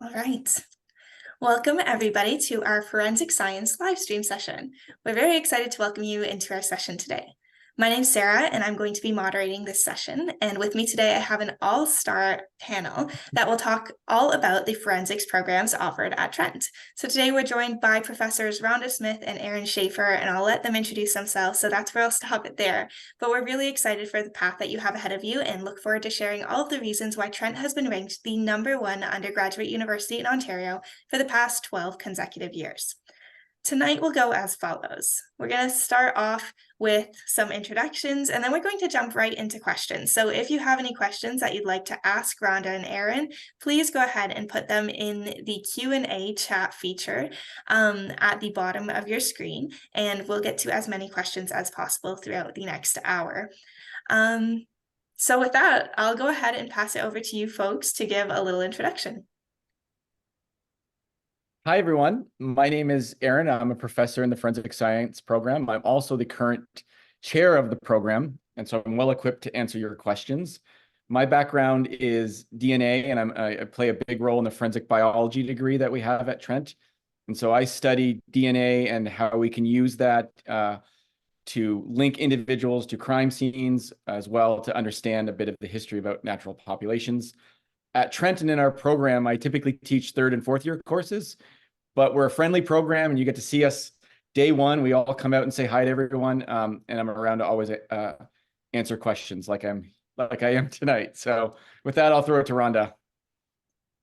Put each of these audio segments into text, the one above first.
All right. Welcome everybody to our Forensic Science live stream session. We're very excited to welcome you into our session today. My name's Sarah and I'm going to be moderating this session. And with me today, I have an all-star panel that will talk all about the forensics programs offered at Trent. So today we're joined by Professors Rhonda Smith and Aaron Schaefer, and I'll let them introduce themselves. So that's where I'll stop it there. But we're really excited for the path that you have ahead of you and look forward to sharing all of the reasons why Trent has been ranked the #1 undergraduate university in Ontario for the past 12 consecutive years. Tonight will go as follows. We're going to start off with some introductions, and then we're going to jump right into questions. So if you have any questions that you'd like to ask Rhonda and Aaron, please go ahead and put them in the Q&A chat feature at the bottom of your screen, and we'll get to as many questions as possible throughout the next hour. So with that, I'll go ahead and pass it over to you folks to give a little introduction. Hi, everyone. My name is Aaron. I'm a professor in the Forensic Science program. I'm also the current chair of the program, and so I'm well equipped to answer your questions. My background is DNA, and I play a big role in the forensic biology degree that we have at Trent. And so I study DNA and how we can use that to link individuals to crime scenes, as well to understand a bit of the history about natural populations. At Trent and in our program, I typically teach 3rd and 4th year courses, but we're a friendly program and you get to see us day one. We all come out and say hi to everyone, and I'm around to always answer questions like I am tonight. So with that, I'll throw it to Rhonda.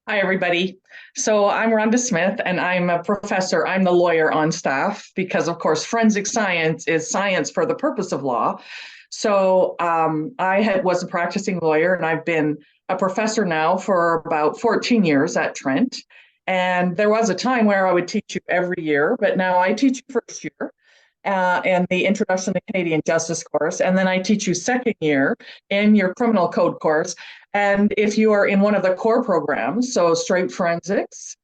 Hi, everybody. So I'm Rhonda Smith, and I'm a professor. I'm the lawyer on staff because, of course, forensic science is science for the purpose of law. So I was a practicing lawyer, and I've been a professor now for about 14 years at Trent. And there was a time where I would teach you every year, but now I teach you first year and the Introduction to Canadian Justice course. And then I teach you second year in your criminal code course. And if you are in one of the core programs, so straight forensics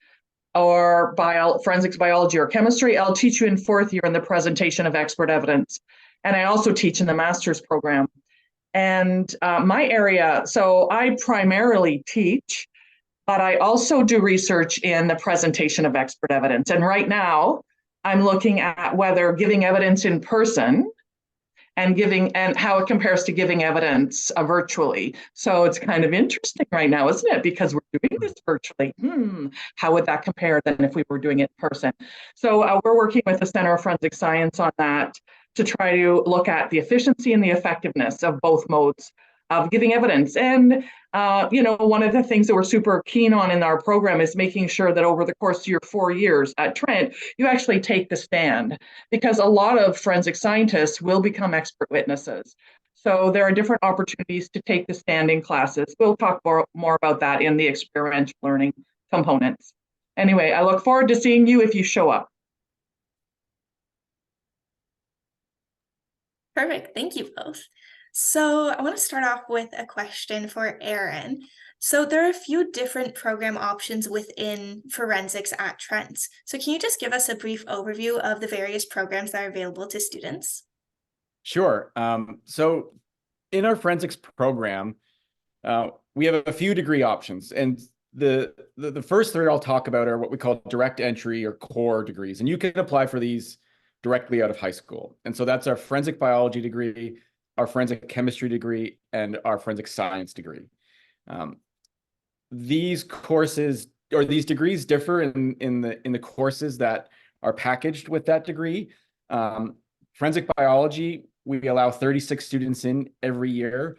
or forensics biology or chemistry, I'll teach you in 4th year in the presentation of expert evidence. And I also teach in the master's program. And my area, so I primarily teach, but I also do research in the presentation of expert evidence. And right now, I'm looking at whether giving evidence in person and how it compares to giving evidence virtually. So it's kind of interesting right now, isn't it? Because we're doing this virtually. How would that compare than if we were doing it in person? So we're working with the Center of Forensic Science on that to try to look at the efficiency and the effectiveness of both modes of giving evidence. And, one of the things that we're super keen on in our program is making sure that over the course of your 4 years at Trent, you actually take the stand, because a lot of forensic scientists will become expert witnesses. So there are different opportunities to take the stand in classes. We'll talk more about that in the experiential learning components. Anyway, I look forward to seeing you if you show up. Perfect. Thank you both. So I want to start off with a question for Aaron. So there are a few different program options within forensics at Trent. So can you just give us a brief overview of the various programs that are available to students? Sure. So in our forensics program, we have a few degree options. And the first 3 I'll talk about are what we call direct entry or core degrees. And you can apply for these directly out of high school. And so that's our forensic biology degree, our forensic chemistry degree, and our forensic science degree. These courses or these degrees differ in the courses that are packaged with that degree. Forensic biology, we allow 36 students in every year,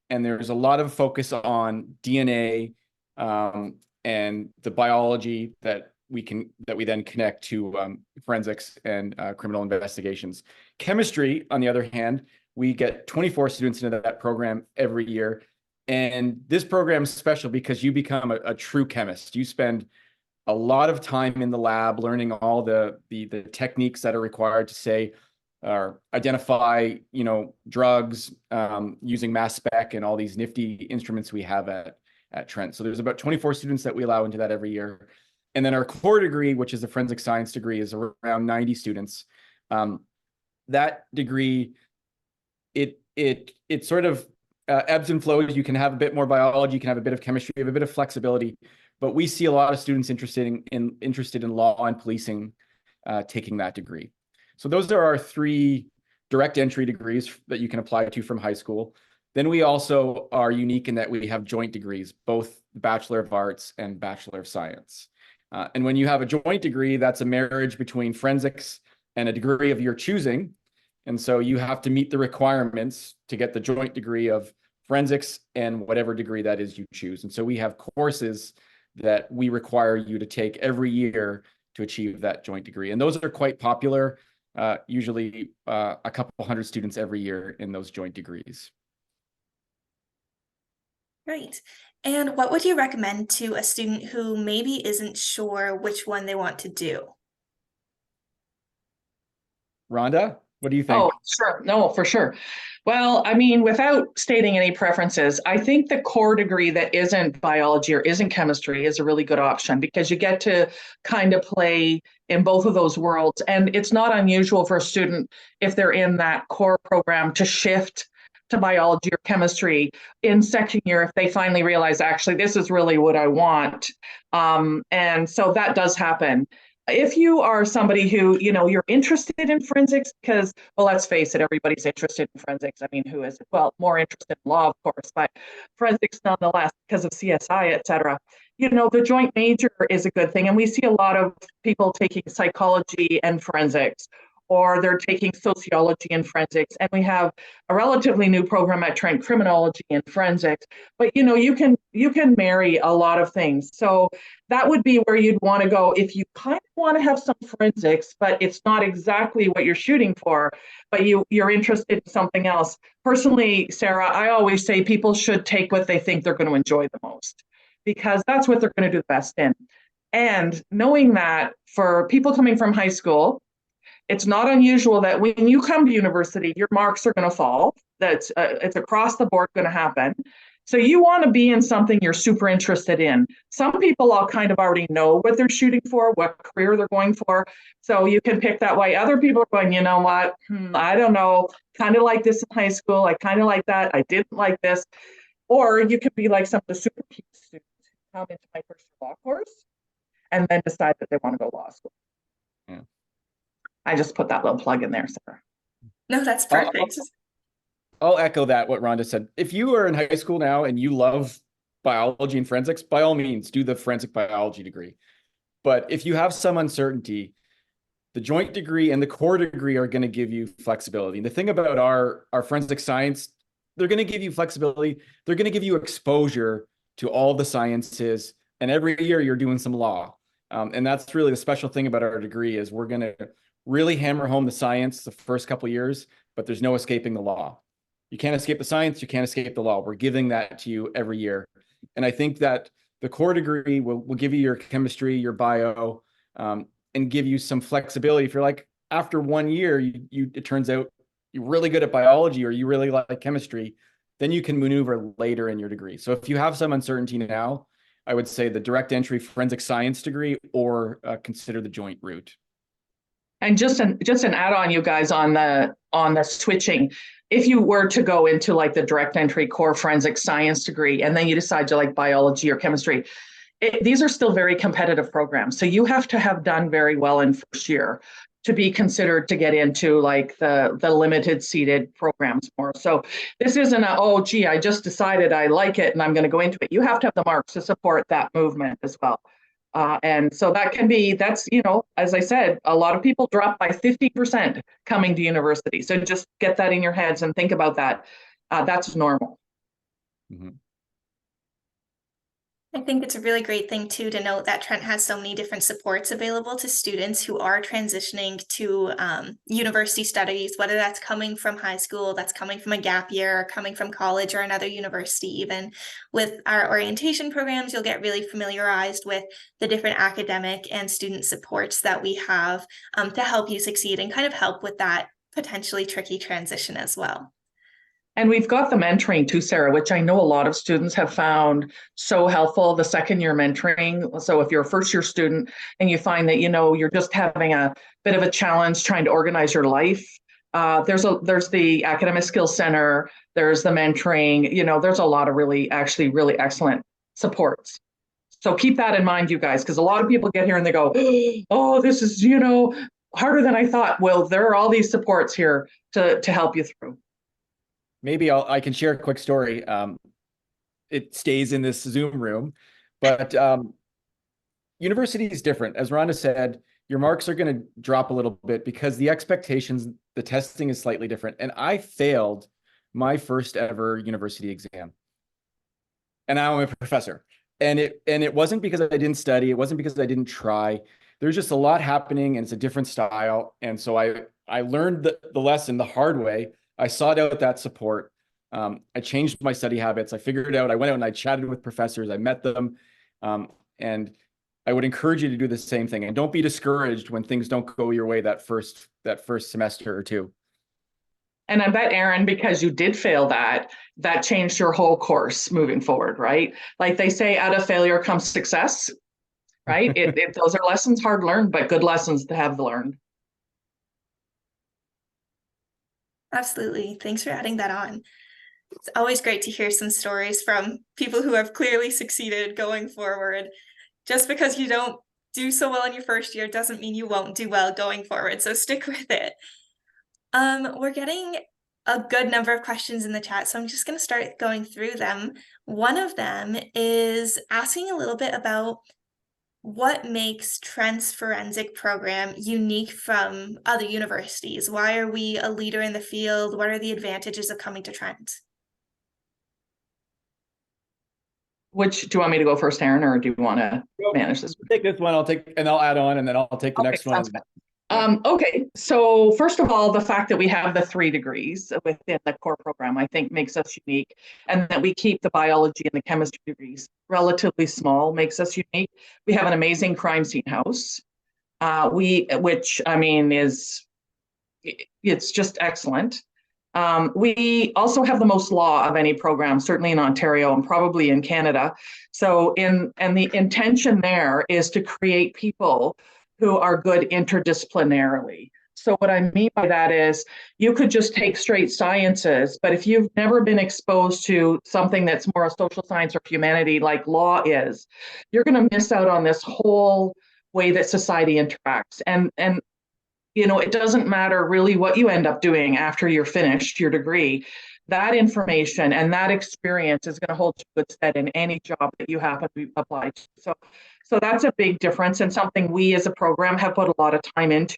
and there's a lot of focus on DNA and the biology that we then connect to forensics and criminal investigations. Chemistry, on the other hand, we get 24 students into that program every year. And this program is special because you become a true chemist. You spend a lot of time in the lab learning all the techniques that are required to say or identify, drugs using mass spec and all these nifty instruments we have at Trent. So there's about 24 students that we allow into that every year. And then our core degree, which is the forensic science degree, is around 90 students. That degree, it sort of ebbs and flows. You can have a bit more biology, you can have a bit of chemistry, you have a bit of flexibility. but we see a lot of students interested in law and policing taking that degree. So those are our 3 direct entry degrees that you can apply to from high school. Then we also are unique in that we have joint degrees, both Bachelor of Arts and Bachelor of Science. And when you have a joint degree, that's a marriage between forensics and a degree of your choosing. And so you have to meet the requirements to get the joint degree of forensics and whatever degree that is you choose. And so we have courses that we require you to take every year to achieve that joint degree. And those are quite popular, usually a couple hundred students every year in those joint degrees. Great. And what would you recommend to a student who maybe isn't sure which one they want to do? Rhonda, what do you think? Oh, sure. No, for sure. Well, I mean, without stating any preferences, I think the core degree that isn't biology or isn't chemistry is a really good option because you get to kind of play in both of those worlds. And it's not unusual for a student, if they're in that core program, to shift to biology or chemistry in second year if they finally realize, actually, this is really what I want. And so that does happen. If you are somebody who, you're interested in forensics, because, well, let's face it, everybody's interested in forensics. I mean, who is it? Well, more interested in law, of course, but forensics nonetheless, because of CSI, et cetera. The joint major is a good thing. And we see a lot of people taking psychology and forensics, or they're taking sociology and forensics. And we have a relatively new program at Trent, criminology and forensics. But you can marry a lot of things. So that would be where you'd want to go if you kind of want to have some forensics, but it's not exactly what you're shooting for, but you're interested in something else. Personally, Sarah, I always say people should take what they think they're going to enjoy the most, because that's what they're going to do the best in. And knowing that for people coming from high school, it's not unusual that when you come to university, your marks are going to fall. It's across the board going to happen. So you want to be in something you're super interested in. Some people all kind of already know what they're shooting for, what career they're going for. So you can pick that way. Other people are going, you know what? I don't know. Kind of like this in high school. I kind of like that. I didn't like this. Or you could be like some of the super keen students who come into my first law course and then decide that they want to go law school. Yeah. I just put that little plug in there, Sarah. No, that's perfect. I'll echo that, what Rhonda said. If you are in high school now and you love biology and forensics, by all means, do the forensic biology degree. But if you have some uncertainty, the joint degree and the core degree are going to give you flexibility. And the thing about our forensic science, they're going to give you flexibility. They're going to give you exposure to all the sciences. And every year you're doing some law. And that's really the special thing about our degree is we're going to really hammer home the science the first couple of years, but there's no escaping the law. You can't escape the science, you can't escape the law. We're giving that to you every year. And I think that the core degree will give you your chemistry, your bio, and give you some flexibility. If you're like, after 1 year, it turns out you're really good at biology or you really like chemistry, then you can maneuver later in your degree. So if you have some uncertainty now, I would say the direct entry forensic science degree or consider the joint route. And just an add on, you guys, on the switching. If you were to go into like the direct entry core forensic science degree, and then you decide to like biology or chemistry, these are still very competitive programs. So you have to have done very well in first year to be considered to get into like the limited seated programs more. So this isn't I just decided I like it and I'm going to go into it. You have to have the marks to support that movement as well. And so that's, as I said, a lot of people drop by 50% coming to university. So just get that in your heads and think about that. That's normal. Mm-hmm. I think it's a really great thing too to note that Trent has so many different supports available to students who are transitioning to university studies, whether that's coming from high school, that's coming from a gap year, or coming from college or another university. Even with our orientation programs, you'll get really familiarized with the different academic and student supports that we have to help you succeed and kind of help with that potentially tricky transition as well. And we've got the mentoring too, Sarah, which I know a lot of students have found so helpful, the second year mentoring. So if you're a first year student and you find that, you're just having a bit of a challenge trying to organize your life, there's the Academic Skills Center, there's the mentoring, there's a lot of really excellent supports. So keep that in mind, you guys, because a lot of people get here and they go, oh, this is, harder than I thought. Well, there are all these supports here to help you through. Maybe I can share a quick story. It stays in this Zoom room, but university is different. As Rhonda said, your marks are going to drop a little bit because the expectations, the testing is slightly different. And I failed my first ever university exam. And now I'm a professor. And it wasn't because I didn't study. It wasn't because I didn't try. There's just a lot happening and it's a different style. And so I learned the lesson the hard way. I sought out that support. I changed my study habits. I figured it out. I went out and I chatted with professors. I met them. And I would encourage you to do the same thing. And don't be discouraged when things don't go your way that first semester or two. And I bet, Aaron, because you did fail that changed your whole course moving forward, right? Like they say, out of failure comes success, right? Those are lessons hard learned, but good lessons to have learned. Absolutely. Thanks for adding that on. It's always great to hear some stories from people who have clearly succeeded going forward. Just because you don't do so well in your first year doesn't mean you won't do well going forward. So stick with it. We're getting a good number of questions in the chat, so I'm just going to start going through them. One of them is asking a little bit about what makes Trent's forensic program unique from other universities. Why are we a leader in the field? What are the advantages of coming to Trent? Which, do you want me to go first, Aaron, or do you want to manage this? Take this one, and I'll add on, and then I'll take the next one. Okay, so first of all, the fact that we have the 3 degrees within the core program, I think makes us unique, and that we keep the biology and the chemistry degrees relatively small makes us unique. We have an amazing crime scene house, which I mean it's just excellent. We also have the most law of any program, certainly in Ontario and probably in Canada. So and the intention there is to create people who are good interdisciplinarily. So what I mean by that is you could just take straight sciences, but if you've never been exposed to something that's more a social science or humanity like law is, you're going to miss out on this whole way that society interacts. And it doesn't matter really what you end up doing after you're finished your degree. That information and that experience is going to hold you good stead in any job that you happen to apply to. So that's a big difference and something we as a program have put a lot of time into.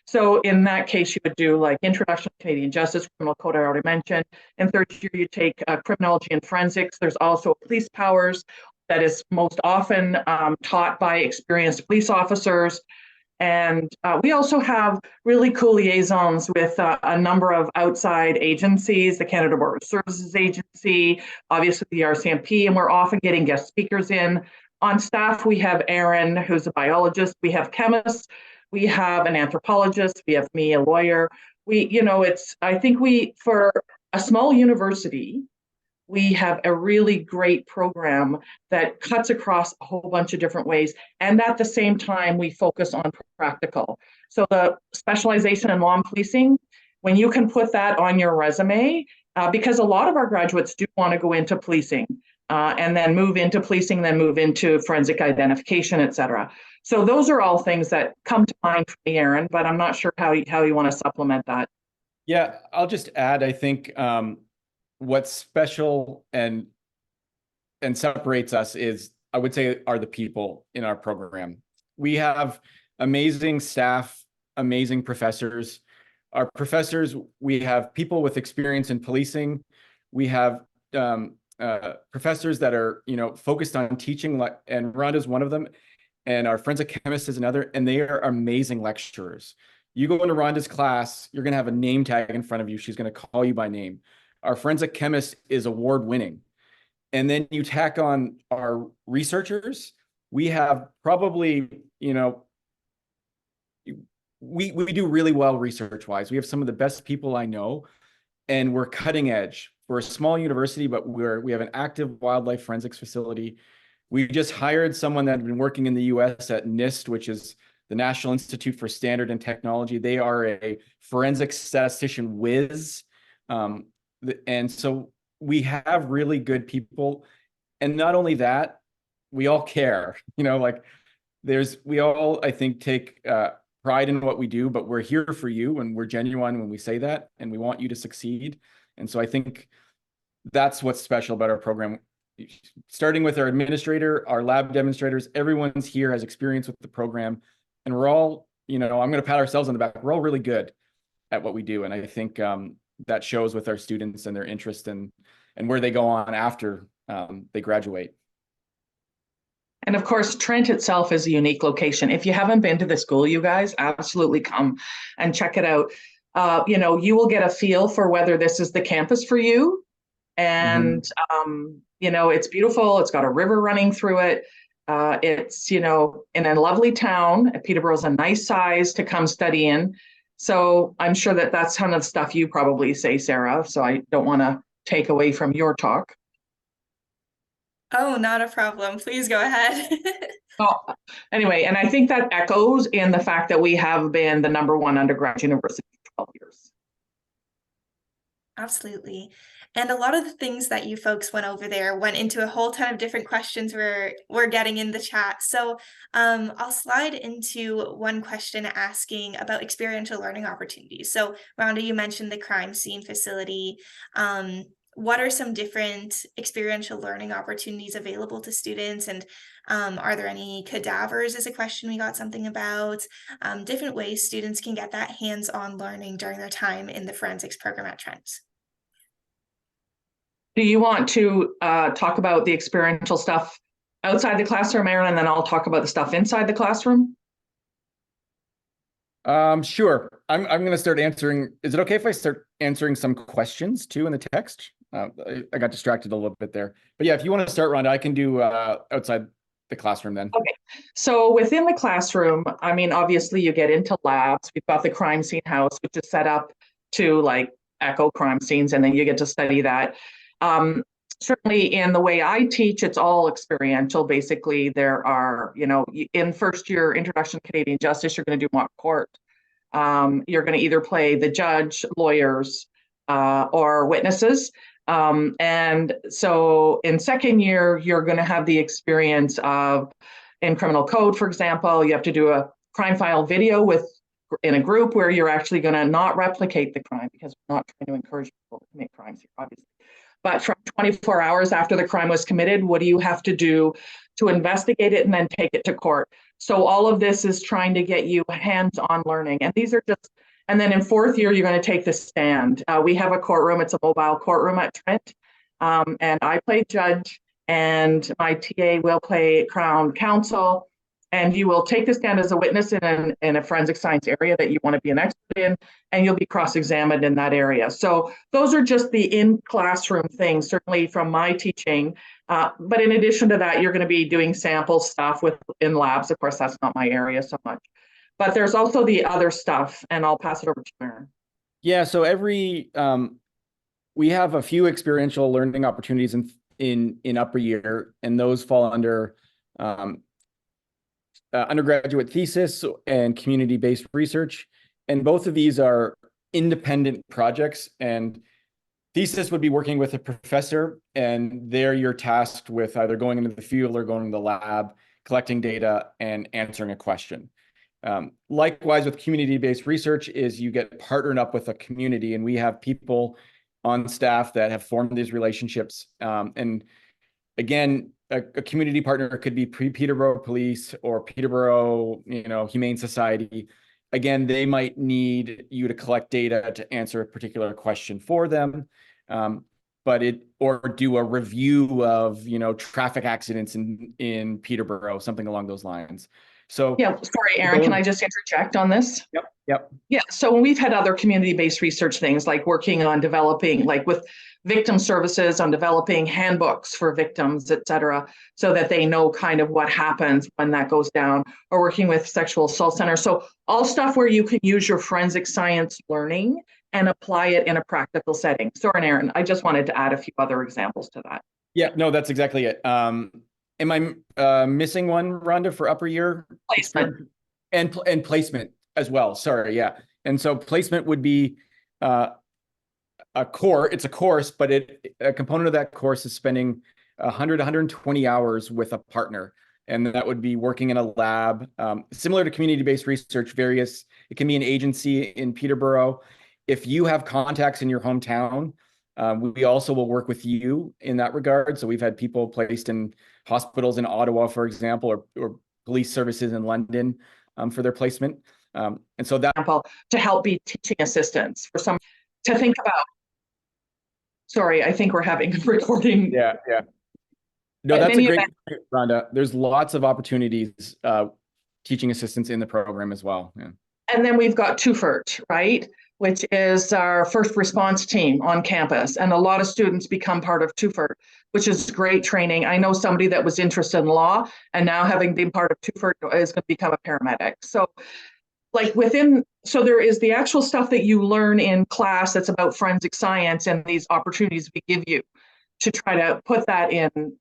So in that case, you would do like Introduction to Canadian Justice, Criminal Code I already mentioned. In third year, you take Criminology and Forensics. There's also Police Powers that is most often taught by experienced police officers. And we also have really cool liaisons with a number of outside agencies, the Canada Border Services Agency, obviously the RCMP, and we're often getting guest speakers in. On staff, we have Aaron, who's a biologist, we have chemists, we have an anthropologist, we have me, a lawyer. I think for a small university, we have a really great program that cuts across a whole bunch of different ways. And at the same time, we focus on practical. So the specialization in law and policing, when you can put that on your resume, because a lot of our graduates do want to go into policing and then move into policing, then move into forensic identification, et cetera. So those are all things that come to mind for me, Aaron, but I'm not sure how you want to supplement that. Yeah, I'll just add, I think, what's special and separates us is, I would say, are the people in our program. We have amazing staff, amazing professors. Our professors, we have people with experience in policing. We have professors that are, focused on teaching, and Rhonda's one of them, and our forensic chemist is another, and they are amazing lecturers. You go into Rhonda's class, you're going to have a name tag in front of you. She's going to call you by name. Our forensic chemist is award-winning. And then you tack on our researchers. We have probably, we do really well research-wise. We have some of the best people I know, and we're cutting edge. We're a small university, but we have an active wildlife forensics facility. We just hired someone that had been working in the US at NIST, which is the National Institute for Standard and Technology. They are a forensic statistician whiz. And so we have really good people. And not only that, we all care, like we all, I think, take pride in what we do, but we're here for you and we're genuine when we say that, and we want you to succeed. And so I think that's what's special about our program. Starting with our administrator, our lab demonstrators, everyone's here has experience with the program, and we're all, I'm going to pat ourselves on the back. We're all really good at what we do. And I think that shows with our students and their interest and where they go on after they graduate. And of course, Trent itself is a unique location. If you haven't been to the school, you guys absolutely come and check it out. You will get a feel for whether this is the campus for you. And, it's beautiful. It's got a river running through it. It's, in a lovely town. Peterborough's a nice size to come study in. So I'm sure that that's some of the stuff you probably say, Sarah. So I don't want to take away from your talk. Oh, not a problem. Please go ahead. Anyway, and I think that echoes in the fact that we have been the #1 undergrad university for 12 years. Absolutely. And a lot of the things that you folks went over there went into a whole ton of different questions we're getting in the chat. So I'll slide into one question asking about experiential learning opportunities. So Rhonda, you mentioned the crime scene facility. What are some different experiential learning opportunities available to students? And are there any cadavers is a question we got something about. Different ways students can get that hands-on learning during their time in the forensics program at Trent. Do you want to talk about the experiential stuff outside the classroom, Aaron, and then I'll talk about the stuff inside the classroom? Sure. I'm going to start answering. Is it okay if I start answering some questions too in the text? I got distracted a little bit there, but yeah, if you want to start, Rhonda, I can do outside the classroom then. Okay. So within the classroom, I mean, obviously you get into labs. We've got the crime scene house, which is set up to like echo crime scenes, and then you get to study that. Certainly in the way I teach, it's all experiential. Basically, there are, in first year Introduction to Canadian Justice, you're going to do mock court. You're going to either play the judge, lawyers, or witnesses. And so in second year, you're going to have the experience of, in criminal code, for example, you have to do a crime file video in a group where you're actually going to not replicate the crime, because we're not trying to encourage people to commit crimes here, obviously. But from 24 hours after the crime was committed, what do you have to do to investigate it and then take it to court? So all of this is trying to get you hands-on learning. And these are just, and then in fourth year, you're going to take the stand. We have a courtroom. It's a mobile courtroom at Trent. And I play judge, and my TA will play Crown Counsel. And you will take the stand as a witness in a forensic science area that you want to be an expert in, and you'll be cross-examined in that area. So those are just the in-classroom things, certainly from my teaching. But in addition to that, you're going to be doing sample stuff in labs. Of course, that's not my area so much. But there's also the other stuff, and I'll pass it over to Aaron. Yeah, so we have a few experiential learning opportunities in upper year, and those fall under undergraduate thesis and community-based research. And both of these are independent projects, and thesis would be working with a professor, and there you're tasked with either going into the field or going to the lab, collecting data and answering a question. Likewise with community-based research is you get partnered up with a community, and we have people on staff that have formed these relationships. And again, a community partner could be Peterborough Police or Peterborough, Humane Society. Again, they might need you to collect data to answer a particular question for them, or do a review of, traffic accidents in Peterborough, something along those lines. So yeah, sorry, Aaron, can I just interject on this? Yep. Yeah, so when we've had other community-based research things, like working on developing, like with victim services, on developing handbooks for victims, et cetera, so that they know kind of what happens when that goes down, or working with sexual assault centers. So all stuff where you can use your forensic science learning and apply it in a practical setting. Sorry, Aaron, I just wanted to add a few other examples to that. Yeah, no, that's exactly it. Am I missing one, Rhonda, for upper year? Placement. And placement as well. Sorry, yeah. And so placement would be it's a course, but a component of that course is spending 100, 120 hours with a partner. And that would be working in a lab, similar to community-based research, it can be an agency in Peterborough. If you have contacts in your hometown, we also will work with you in that regard. So we've had people placed in hospitals in Ottawa, for example, or police services in London for their placement. And so that to help be teaching assistants for some to think about. Sorry, I think we're having a recording. Yeah. No, that's a great point, Rhonda. There's lots of opportunities, teaching assistants in the program as well. Yeah. And then we've got TUFERT, right? Which is our first response team on campus. And a lot of students become part of TUFERT, which is great training. I know somebody that was interested in law and now having been part of TUFERT is going to become a paramedic. So so there is the actual stuff that you learn in class that's about forensic science and these opportunities we give you to try to put that in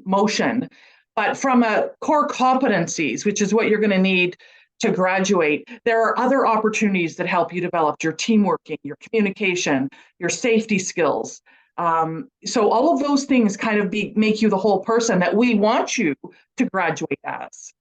motion. But from a core competencies, which is what you're going to need to graduate, there are other opportunities that help you develop your team working, your communication, your safety skills. So all of those things kind of make you the whole person that we want you to graduate as.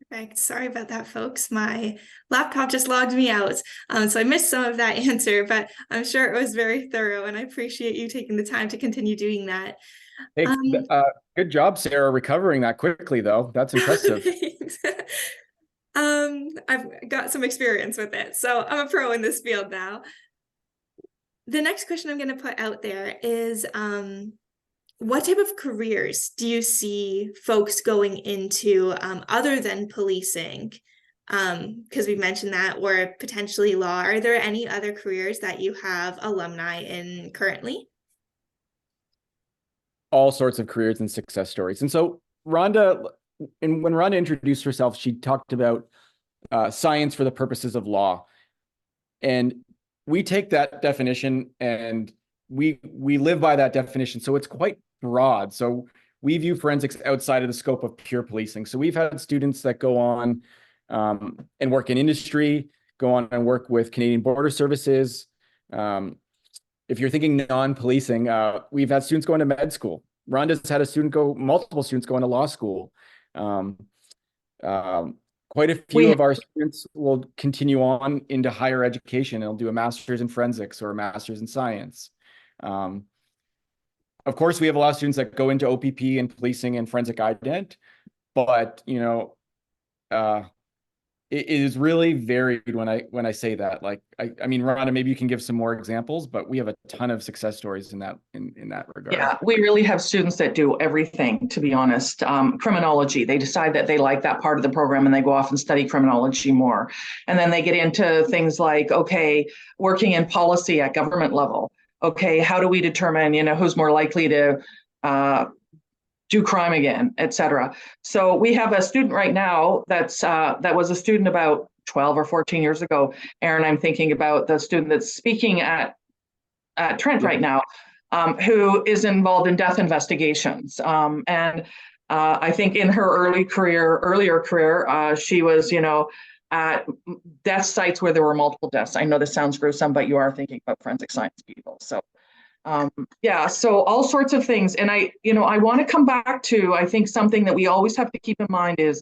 Perfect. Sorry about that, folks. My laptop just logged me out. So I missed some of that answer, but I'm sure it was very thorough, and I appreciate you taking the time to continue doing that. Hey, good job, Sarah, recovering that quickly, though. That's impressive. I've got some experience with it, so I'm a pro in this field now. The next question I'm going to put out there is, what type of careers do you see folks going into other than policing? Because we've mentioned that, or potentially law. Are there any other careers that you have alumni in currently? All sorts of careers and success stories. And so Rhonda, when Rhonda introduced herself, she talked about science for the purposes of law. And we take that definition and we live by that definition. So it's quite broad. So we view forensics outside of the scope of pure policing. So we've had students that go on and work in industry, go on and work with Canadian Border Services. If you're thinking non-policing, we've had students go into med school. Rhonda's had multiple students go into law school. Quite a few of our students will continue on into higher education. They'll do a master's in forensics or a master's in science. Of course, we have a lot of students that go into OPP and policing and forensic ident, but it is really varied when I say that. Like, I mean, Rhonda, maybe you can give some more examples, but we have a ton of success stories in that regard. Yeah, we really have students that do everything, to be honest. Criminology, they decide that they like that part of the program and they go off and study criminology more. And then they get into things like, okay, working in policy at government level. Okay, how do we determine, who's more likely to do crime again, et cetera. So we have a student right now that was a student about 12 or 14 years ago. Aaron, I'm thinking about the student that's speaking at Trent right now, who is involved in death investigations. And I think in her earlier career, she was, at death sites where there were multiple deaths. I know this sounds gruesome, but you are thinking about forensic science people. So so all sorts of things. And I want to come back to, I think something that we always have to keep in mind is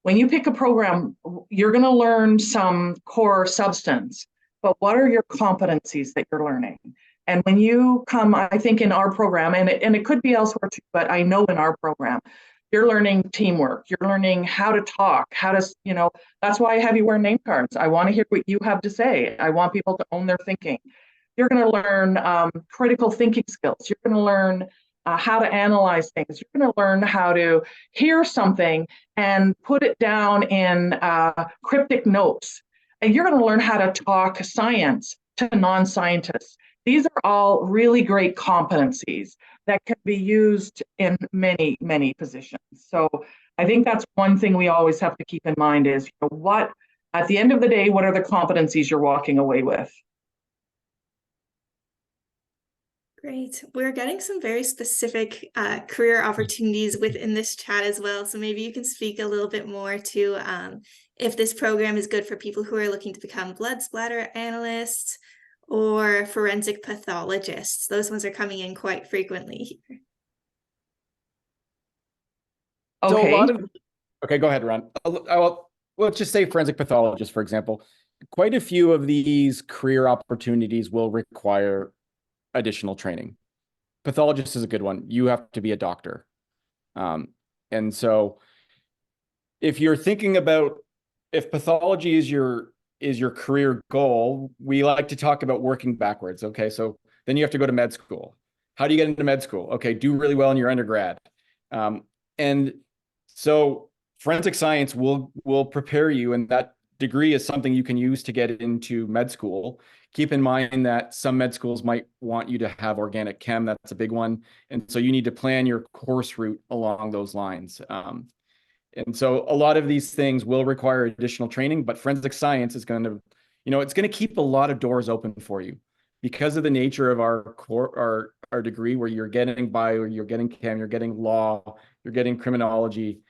when you pick a program, you're going to learn some core substance, but what are your competencies that you're learning? And when you come, I think in our program, and it could be elsewhere too, but I know in our program, you're learning teamwork, you're learning how to talk, that's why I have you wear name cards. I want to hear what you have to say. I want people to own their thinking. You're going to learn critical thinking skills. You're going to learn how to analyze things. You're going to learn how to hear something and put it down in cryptic notes. And you're going to learn how to talk science to non-scientists. These are all really great competencies that can be used in many, many positions. So I think that's one thing we always have to keep in mind is, at the end of the day, what are the competencies you're walking away with? Great. We're getting some very specific career opportunities within this chat as well. So maybe you can speak a little bit more to if this program is good for people who are looking to become blood splatter analysts or forensic pathologists. Those ones are coming in quite frequently here. So a Okay. lot of, okay, go ahead, Ron. Let's just say forensic pathologist, for example. Quite a few of these career opportunities will require additional training. Pathologist is a good one. You have to be a doctor. And so if you're thinking about if pathology is your career goal, we like to talk about working backwards. Okay, so then you have to go to med school. How do you get into med school? Okay, do really well in your undergrad. And so forensic science will prepare you, and that degree is something you can use to get into med school. Keep in mind that some med schools might want you to have organic chem. That's a big one. And so you need to plan your course route along those lines. And so a lot of these things will require additional training, but forensic science is going to, it's going to keep a lot of doors open for you because of the nature of our degree, where you're getting bio, you're getting chem, you're getting law, you're getting criminology.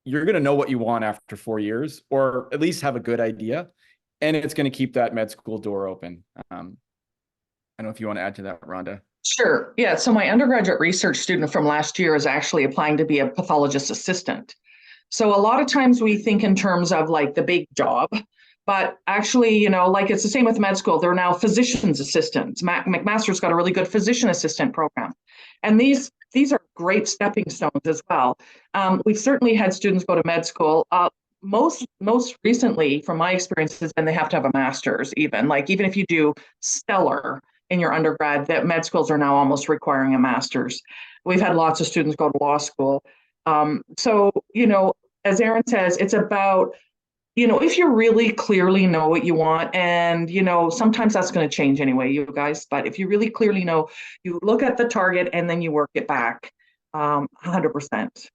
You're going to know what you want after 4 years, or at least have a good idea. And it's going to keep that med school door open. I don't know if you want to add to that, Rhonda. Sure. Yeah. So my undergraduate research student from last year is actually applying to be a pathologist assistant. So a lot of times we think in terms of like the big job, but actually, like it's the same with med school. They're now physician's assistants. McMaster's got a really good physician assistant program. And these are great stepping stones as well. We've certainly had students go to med school. Most recently, from my experiences, and they have to have a master's even if you do stellar in your undergrad, that med schools are now almost requiring a master's. We've had lots of students go to law school. So, as Aaron says, it's about, if you really clearly know what you want, and, sometimes that's going to change anyway, you guys, but if you really clearly know, you look at the target and then you work it back 100%.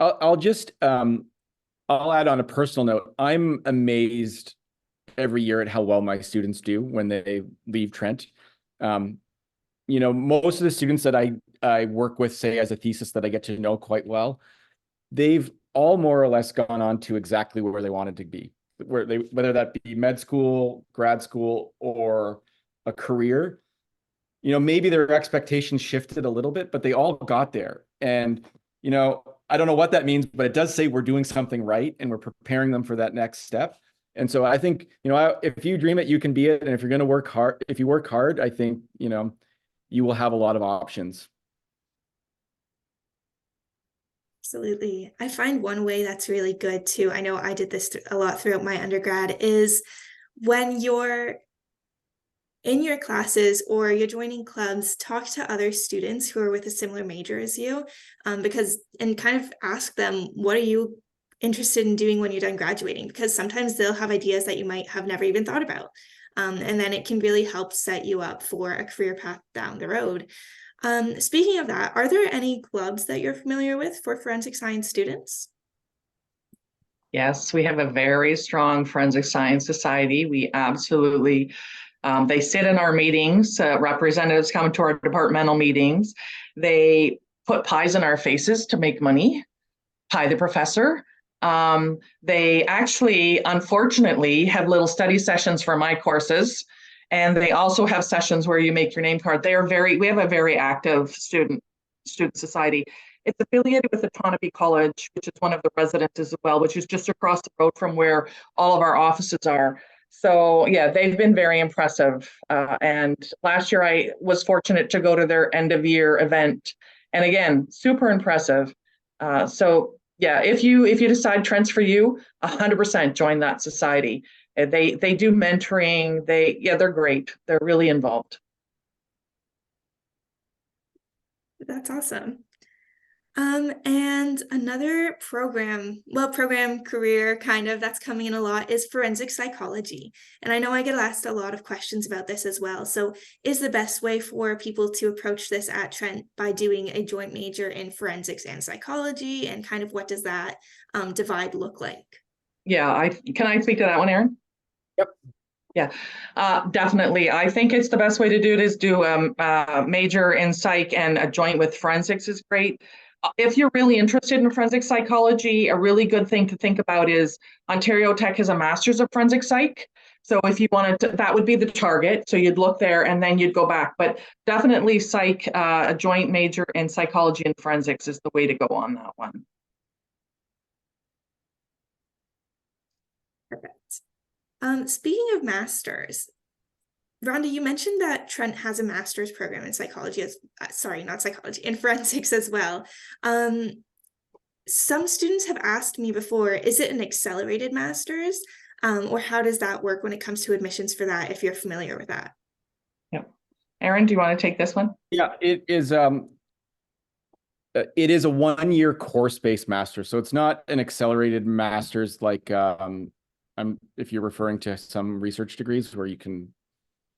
I'll add on a personal note. I'm amazed every year at how well my students do when they leave Trent. Most of the students that I work with, say as a thesis that I get to know quite well, they've all more or less gone on to exactly where they wanted to be, whether that be med school, grad school, or a career. Maybe their expectations shifted a little bit, but they all got there. And, I don't know what that means, but it does say we're doing something right and we're preparing them for that next step. And so I think, if you dream it, you can be it. And if you're going to work hard, if you work hard, I think, you will have a lot of options. Absolutely. I find one way that's really good too, I know I did this a lot throughout my undergrad, is when you're in your classes or you're joining clubs, talk to other students who are with a similar major as you, and kind of ask them, what are you interested in doing when you're done graduating? Because sometimes they'll have ideas that you might have never even thought about. And then it can really help set you up for a career path down the road. Speaking of that, are there any clubs that you're familiar with for forensic science students? Yes, we have a very strong forensic science society. We absolutely, they sit in our meetings, representatives come to our departmental meetings. They put pies in our faces to make money, pie the professor. They actually, unfortunately, have little study sessions for my courses. And they also have sessions where you make your name card. We have a very active student society. It's affiliated with Autonomy College, which is one of the residences as well, which is just across the road from where all of our offices are. So yeah, they've been very impressive. And last year I was fortunate to go to their end of year event. And again, super impressive. So yeah, if you decide Trent's for you, 100% join that society. They do mentoring. They're great. They're really involved. That's awesome. And another program career kind of that's coming in a lot is forensic psychology. And I know I get asked a lot of questions about this as well. So is the best way for people to approach this at Trent by doing a joint major in forensics and psychology? And kind of what does that divide look like? Yeah, can I speak to that one, Aaron? Yep. Yeah, definitely. I think it's the best way to do it is do a major in psych, and a joint with forensics is great. If you're really interested in forensic psychology, a really good thing to think about is Ontario Tech has a master's of forensic psych. So if you wanted to, that would be the target. So you'd look there and then you'd go back. But definitely psych, a joint major in psychology and forensics is the way to go on that one. Perfect. Speaking of masters, Rhonda, you mentioned that Trent has a master's program in psychology, not psychology, in forensics as well. Some students have asked me before, is it an accelerated master's? Or how does that work when it comes to admissions for that, if you're familiar with that? Yeah. Aaron, do you want to take this one? Yeah, it is a 1-year course-based master's. So it's not an accelerated master's like if you're referring to some research degrees where you can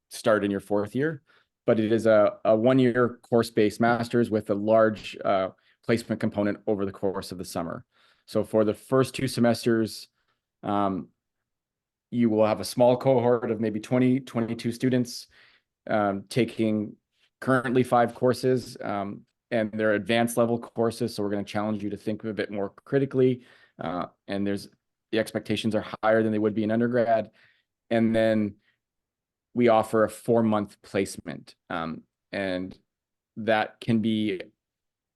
start in your 4th year, but it is a 1-year course-based master's with a large placement component over the course of the summer. So for the first 2 semesters, you will have a small cohort of maybe 20, 22 students taking currently 5 courses, and they're advanced level courses. So we're going to challenge you to think a bit more critically. And the expectations are higher than they would be in undergrad. And then we offer a 4-month placement, and that can be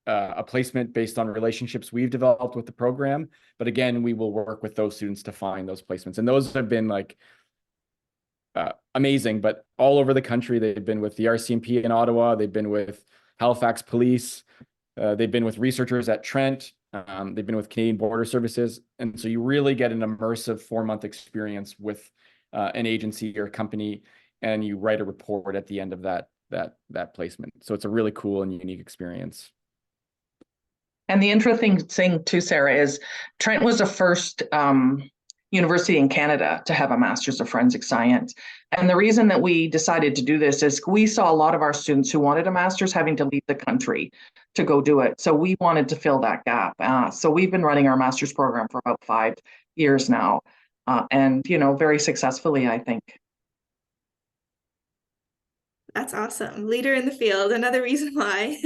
a placement based on relationships we've developed with the program. But again, we will work with those students to find those placements. And those have been like amazing, but all over the country. They've been with the RCMP in Ottawa. They've been with Halifax Police. They've been with researchers at Trent. They've been with Canadian Border Services. And so you really get an immersive 4-month experience with an agency or a company, and you write a report at the end of that placement. So it's a really cool and unique experience. And the interesting thing too, Sarah, is Trent was the first university in Canada to have a master's of forensic science. And the reason that we decided to do this is we saw a lot of our students who wanted a master's having to leave the country to go do it. So we wanted to fill that gap. So we've been running our master's program for about 5 years now, and very successfully, I think. That's awesome. Leader in the field. Another reason why.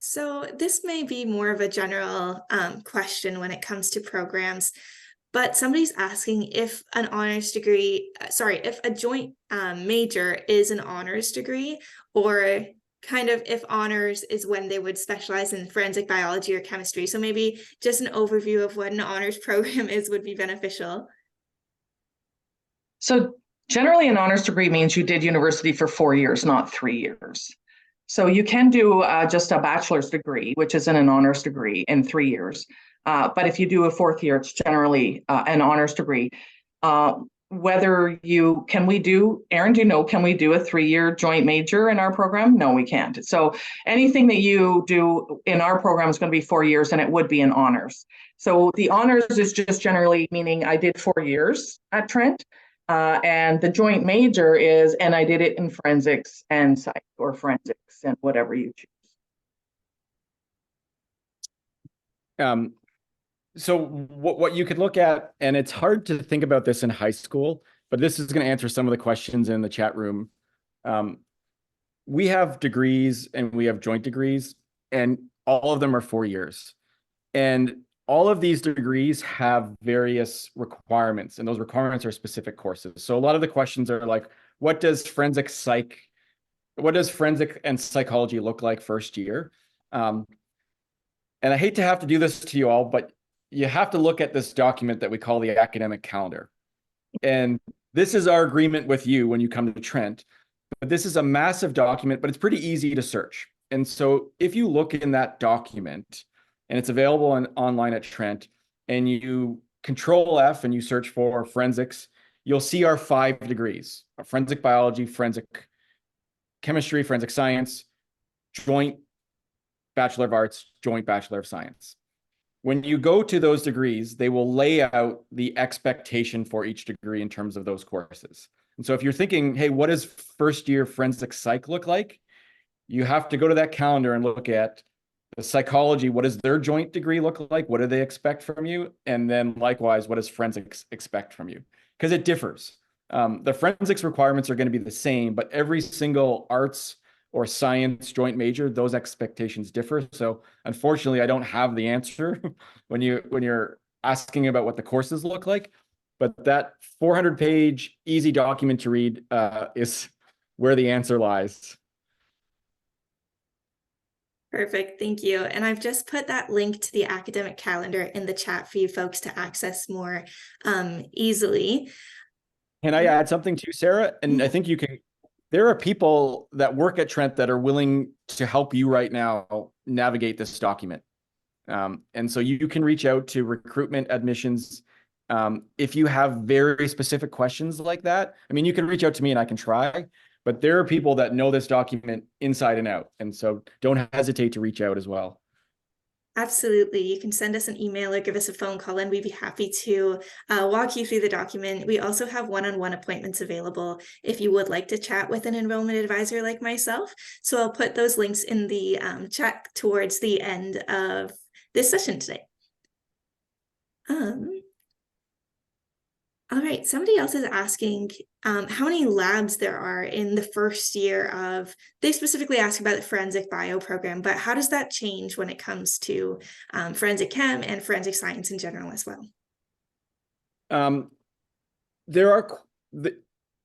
So this may be more of a general question when it comes to programs, but somebody's asking if an honors degree, if a joint major is an honors degree, or kind of if honors is when they would specialize in forensic biology or chemistry. So maybe just an overview of what an honors program is would be beneficial. So generally an honors degree means you did university for 4 years, not 3 years. So you can do just a bachelor's degree, which is an honors degree in 3 years. But if you do a 4th year, it's generally an honors degree. Aaron, do you know, can we do a 3-year joint major in our program? No, we can't. So anything that you do in our program is going to be 4 years, and it would be an honors. So the honors is just generally meaning I did 4 years at Trent. And the joint major is, and I did it in forensics and psych, or forensics and whatever you choose. So what you could look at, and it's hard to think about this in high school, but this is going to answer some of the questions in the chat room. We have degrees and we have joint degrees, and all of them are 4 years. And all of these degrees have various requirements, and those requirements are specific courses. So a lot of the questions are like, what does forensic and psychology look like first year? And I hate to have to do this to you all, but you have to look at this document that we call the academic calendar. And this is our agreement with you when you come to Trent. But this is a massive document, but it's pretty easy to search. And so if you look in that document, and it's available online at Trent, and you Control F and you search for forensics, you'll see our 5 degrees: forensic biology, forensic chemistry, forensic science, joint Bachelor of Arts, joint Bachelor of Science. When you go to those degrees, they will lay out the expectation for each degree in terms of those courses. And so if you're thinking, hey, what does first year forensic psych look like? You have to go to that calendar and look at the psychology. What does their joint degree look like? What do they expect from you? And then likewise, what does forensics expect from you? Because it differs. The forensics requirements are going to be the same, but every single arts or science joint major, those expectations differ. So unfortunately, I don't have the answer when you're asking about what the courses look like. But that 400-page easy document to read is where the answer lies. Perfect, thank you. And I've just put that link to the academic calendar in the chat for you folks to access more easily. Can I add something too, Sarah? And I think there are people that work at Trent that are willing to help you right now navigate this document. And so you can reach out to recruitment admissions if you have very specific questions like that. I mean, you can reach out to me and I can try, but there are people that know this document inside and out. And so don't hesitate to reach out as well. Absolutely. You can send us an email or give us a phone call, and we'd be happy to walk you through the document. We also have one-on-one appointments available if you would like to chat with an enrollment advisor like myself. So I'll put those links in the chat towards the end of this session today. All right, somebody else is asking how many labs there are in the first year of, they specifically ask about the forensic bio program, but how does that change when it comes to forensic chem and forensic science in general as well? There are,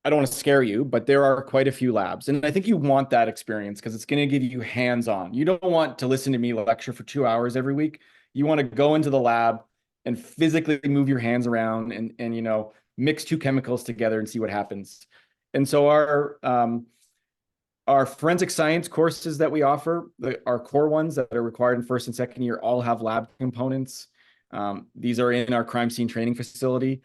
I don't want to scare you, but there are quite a few labs. And I think you want that experience because it's going to give you hands-on. You don't want to listen to me lecture for 2 hours every week. You want to go into the lab and physically move your hands around and you know, mix two chemicals together and see what happens. And so our forensic science courses that we offer, our core ones that are required in first and second year, all have lab components. These are in our crime scene training facility.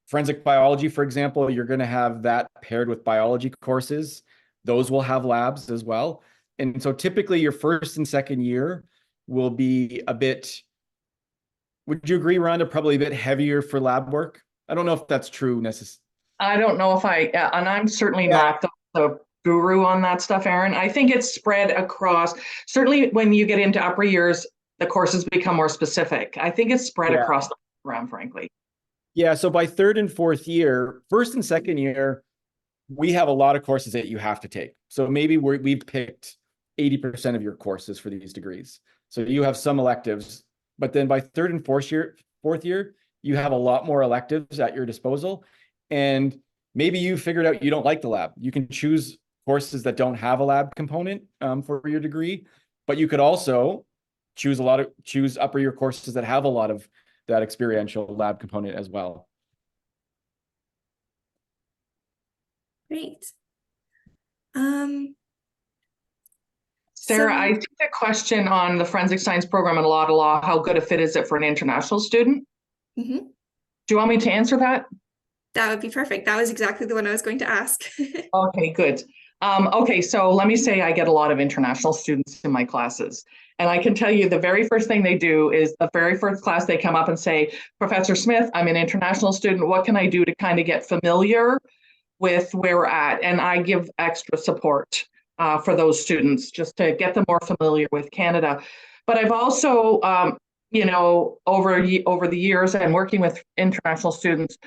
Forensic biology, for example, you're going to have that paired with biology courses. Those will have labs as well. And so typically your first and second year will be a bit, would you agree, Rhonda, probably a bit heavier for lab work? I don't know if that's true necessarily. I don't know if and I'm certainly not the guru on that stuff, Aaron. I think it's spread across, certainly when you get into upper years, the courses become more specific. I think it's spread across the program, frankly. Yeah, so by third and fourth year, first and second year, we have a lot of courses that you have to take. So maybe we've picked 80% of your courses for these degrees. So you have some electives, but then by third and fourth year, you have a lot more electives at your disposal. And maybe you figured out you don't like the lab. You can choose courses that don't have a lab component for your degree, but you could also choose upper year courses that have a lot of that experiential lab component as well. Great. Sarah, I think the question on the forensic science program and law to law, how good a fit is it for an international student? Mm-hmm. Do you want me to answer that? That would be perfect. That was exactly the one I was going to ask. Okay, good. Okay, so let me say I get a lot of international students in my classes. And I can tell you the very first thing they do is the very first class they come up and say, Professor Smith, I'm an international student. What can I do to kind of get familiar with where we're at? And I give extra support for those students just to get them more familiar with Canada. But I've also, you know, over the years and working with international students,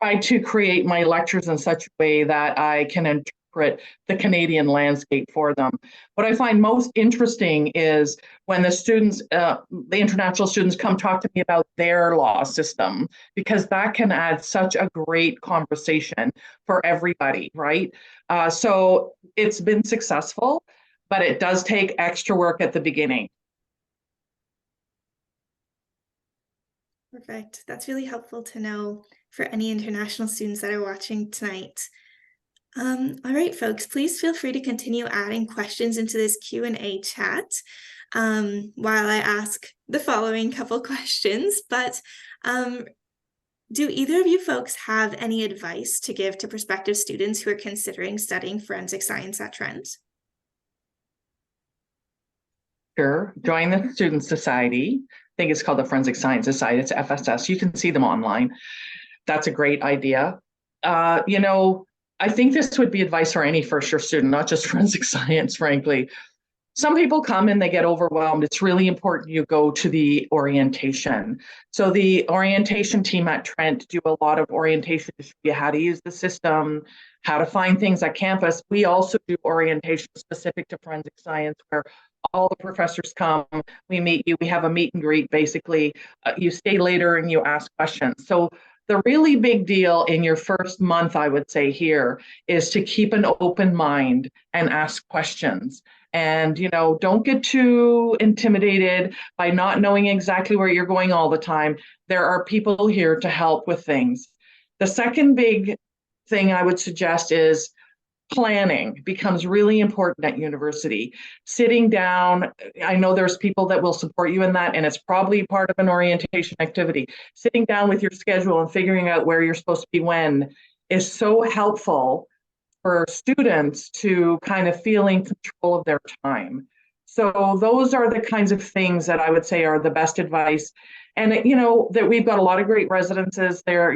tried to create my lectures in such a way that I can interpret the Canadian landscape for them. What I find most interesting is when the students, the international students come talk to me about their law system, because that can add such a great conversation for everybody, right? So it's been successful, but it does take extra work at the beginning. Perfect. That's really helpful to know for any international students that are watching tonight. All right, folks, please feel free to continue adding questions into this Q&A chat while I ask the following couple questions. But do either of you folks have any advice to give to prospective students who are considering studying forensic science at Trent? Sure. Join the Student Society. I think it's called the Forensic Science Society. It's FSS. You can see them online. That's a great idea. You know, I think this would be advice for any first-year student, not just forensic science, frankly. some people come and they get overwhelmed. It's really important you go to the orientation. So the orientation team at Trent do a lot of orientation to show you how to use the system, how to find things at campus. We also do orientation specific to forensic science, where all the professors come, we meet you, we have a meet and greet, basically. You stay later and you ask questions. So the really big deal in your first month, I would say here, is to keep an open mind and ask questions. And, don't get too intimidated by not knowing exactly where you're going all the time. There are people here to help with things. The second big thing I would suggest is planning becomes really important at university. Sitting down, I know there's people that will support you in that, and it's probably part of an orientation activity. Sitting down with your schedule and figuring out where you're supposed to be when is so helpful for students to kind of feeling control of their time. So those are the kinds of things that I would say are the best advice. And that we've got a lot of great residences there.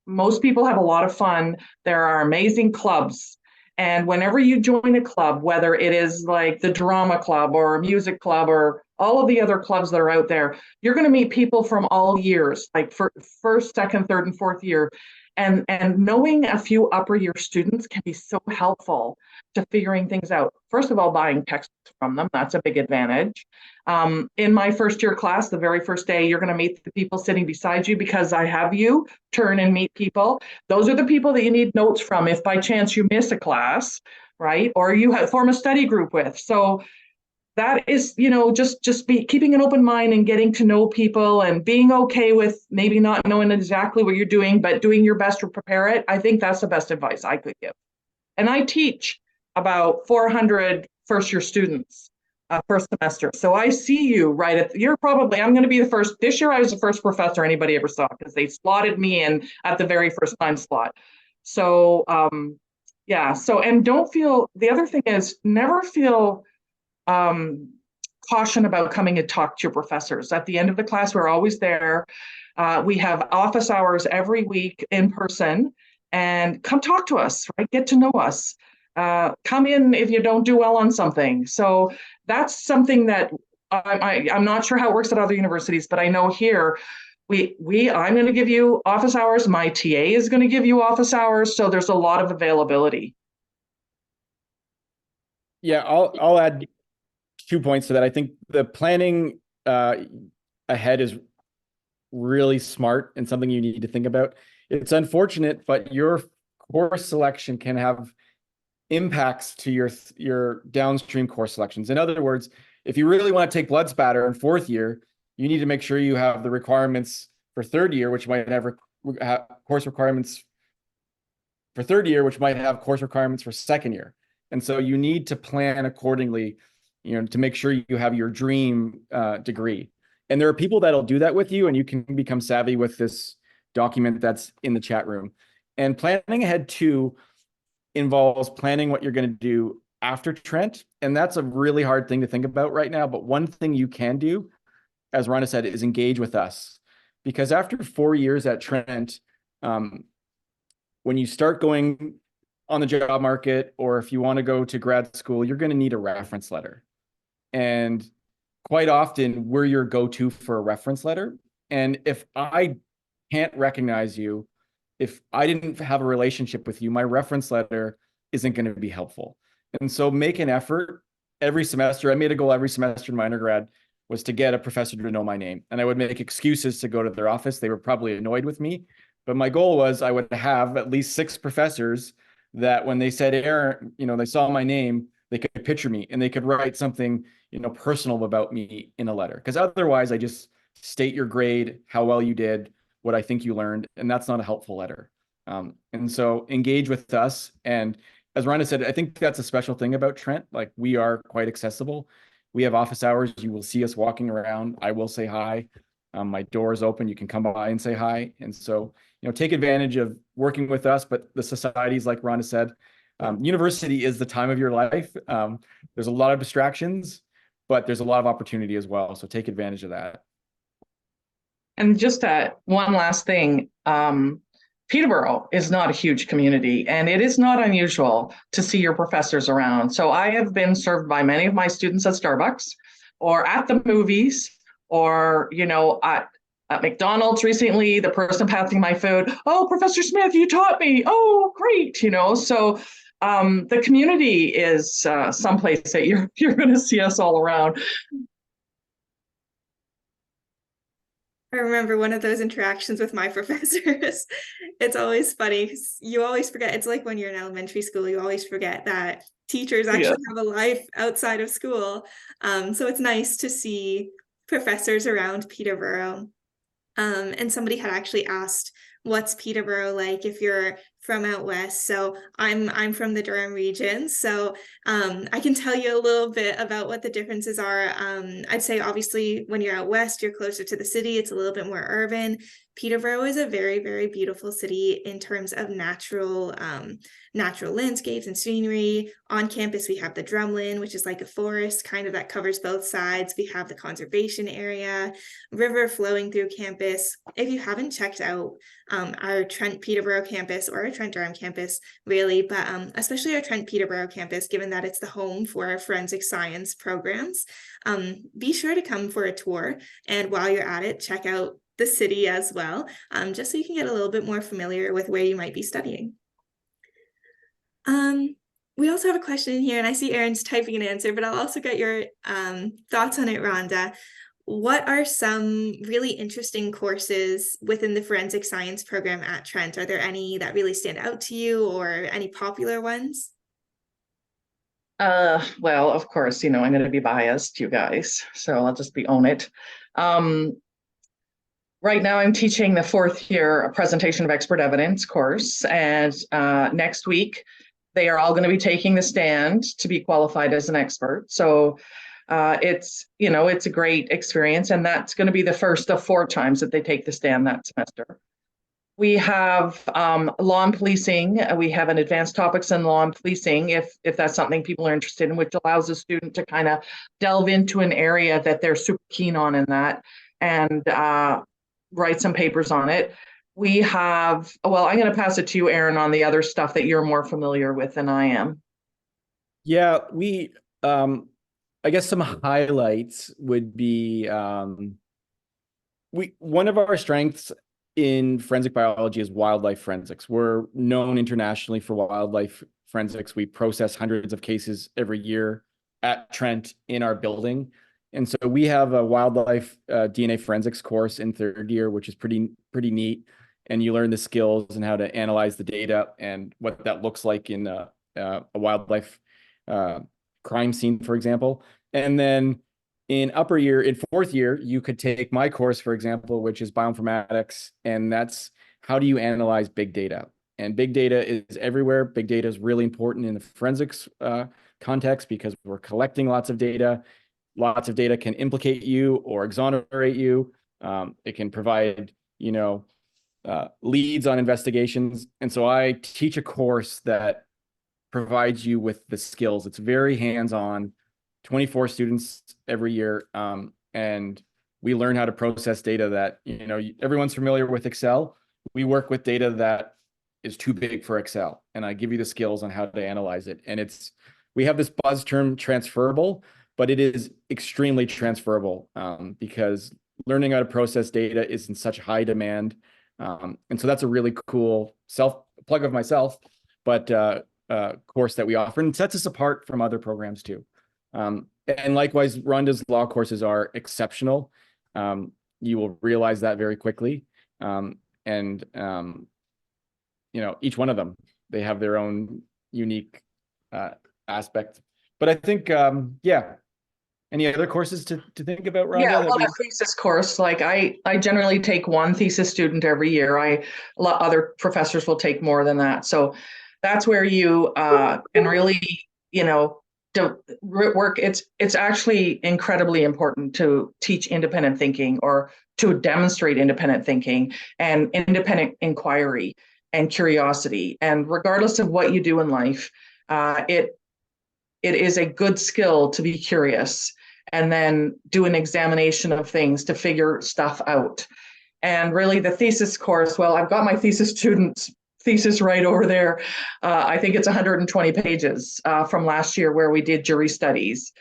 Most people have a lot of fun. There are amazing clubs. And whenever you join a club, whether it is like the drama club or a music club or all of the other clubs that are out there, you're going to meet people from all years, like for first, second, third, and fourth year. And knowing a few upper year students can be so helpful to figuring things out. First of all, buying textbooks from them, that's a big advantage. In my first year class, the very first day, you're going to meet the people sitting beside you, because I have you turn and meet people. Those are the people that you need notes from if by chance you miss a class, right? Or you form a study group with. So that is, just be keeping an open mind and getting to know people and being okay with maybe not knowing exactly what you're doing, but doing your best to prepare it. I think that's the best advice I could give. And I teach about 400 first year students first semester. So I see you I'm going to be the first. This year I was the first professor anybody ever saw, because they slotted me in at the very first time slot. So yeah. So, and the other thing is, never feel caution about coming and talk to your professors. At the end of the class, we're always there. We have office hours every week in person, and come talk to us, right? Get to know us. Come in if you don't do well on something. So that's something that I'm not sure how it works at other universities, but I know here I'm going to give you office hours. My TA is going to give you office hours. So there's a lot of availability. Yeah, I'll add 2 points to that. I think the planning ahead is really smart and something you need to think about. It's unfortunate, but your course selection can have impacts to your downstream course selections. In other words, if you really want to take blood spatter in fourth year, you need to make sure you have the requirements for third year, which might have course requirements for third year, which might have course requirements for second year. And so you need to plan accordingly, to make sure you have your dream degree. And there are people that'll do that with you, and you can become savvy with this document that's in the chat room. And planning ahead too involves planning what you're going to do after Trent. And that's a really hard thing to think about right now. But one thing you can do, as Rhonda said, is engage with us. Because after 4 years at Trent, when you start going on the job market, or if you want to go to grad school, you're going to need a reference letter. And quite often we're your go-to for a reference letter. And if I can't recognize you, if I didn't have a relationship with you, my reference letter isn't going to be helpful. And so make an effort every semester. I made a goal every semester in my undergrad was to get a professor to know my name. And I would make excuses to go to their office. They were probably annoyed with me, but my goal was I would have at least 6 professors that when they said Aaron, they saw my name, they could picture me and they could write something, personal about me in a letter. Because otherwise I just state your grade, how well you did, what I think you learned, and that's not a helpful letter. And so engage with us. And as Rhonda said, I think that's a special thing about Trent. Like, we are quite accessible. We have office hours. You will see us walking around. I will say hi. My door is open. You can come by and say hi. And so, take advantage of working with us. But the societies, like Rhonda said, university is the time of your life. There's a lot of distractions, but there's a lot of opportunity as well. So take advantage of that. And just one last thing, Peterborough is not a huge community, and it is not unusual to see your professors around. So I have been served by many of my students at Starbucks or at the movies or, at McDonald's recently, the person passing my food, oh, Professor Smith, you taught me. Oh, great. So the community is someplace that you're going to see us all around. I remember one of those interactions with my professors. It's always funny because you always forget. It's like when you're in elementary school, you always forget that teachers actually have a life outside of school. So it's nice to see professors around Peterborough. And somebody had actually asked, what's Peterborough like if you're from out west? So I'm from the Durham region, so I can tell you a little bit about what the differences are. I'd say obviously when you're out west, you're closer to the city. It's a little bit more urban. Peterborough is a very, very beautiful city in terms of natural landscapes and scenery. On campus, we have the drumlin, which is like a forest kind of that covers both sides. We have the conservation area, river flowing through campus. If you haven't checked out our Trent Peterborough campus or our Trent Durham campus, really, but especially our Trent Peterborough campus, given that it's the home for our forensic science programs, be sure to come for a tour. And while you're at it, check out the city as well, just so you can get a little bit more familiar with where you might be studying. We also have a question in here, and I see Aaron's typing an answer, but I'll also get your thoughts on it, Rhonda. What are some really interesting courses within the forensic science program at Trent? Are there any that really stand out to you or any popular ones? Well, of course, I'm going to be biased, you guys, so I'll just own it. Right now, I'm teaching the 4th year presentation of expert evidence course, and next week, they are all going to be taking the stand to be qualified as an expert. So it's a great experience, and that's going to be the first of 4 times that they take the stand that semester. We have law and policing. We have an advanced topics in law and policing, if that's something people are interested in, which allows a student to kind of delve into an area that they're super keen on in that, and write some papers on it. We have, well, I'm going to pass it to you, Aaron, on the other stuff that you're more familiar with than I am. Yeah, I guess some highlights would be one of our strengths in forensic biology is wildlife forensics. We're known internationally for wildlife forensics. We process hundreds of cases every year at Trent in our building. And so we have a wildlife DNA forensics course in 3rd year, which is pretty neat. And you learn the skills and how to analyze the data and what that looks like in a wildlife crime scene, for example. And then in 4th year, you could take my course, for example, which is bioinformatics, and that's how do you analyze big data? And big data is everywhere. Big data is really important in the forensics context because we're collecting lots of data. Lots of data can implicate you or exonerate you. It can provide, leads on investigations. And so I teach a course that provides you with the skills. It's very hands-on, 24 students every year. And we learn how to process data that, everyone's familiar with Excel. We work with data that is too big for Excel. And I give you the skills on how to analyze it. And we have this buzz term transferable, but it is extremely transferable because learning how to process data is in such high demand. And so that's a really cool plug of myself, but course that we offer, and sets us apart from other programs too. And likewise, Rhonda's law courses are exceptional. You will realize that very quickly. And each one of them, they have their own unique aspect. But I think, any other courses to think about, Rhonda? Yeah, well, a thesis course, like I generally take one thesis student every year. A lot other professors will take more than that. So that's where you can really, work. It's actually incredibly important to teach independent thinking or to demonstrate independent thinking and independent inquiry and curiosity. And regardless of what you do in life, it is a good skill to be curious and then do an examination of things to figure stuff out. And really the thesis course, well, I've got my thesis right over there. I think it's 120 pages from last year where we did jury studies.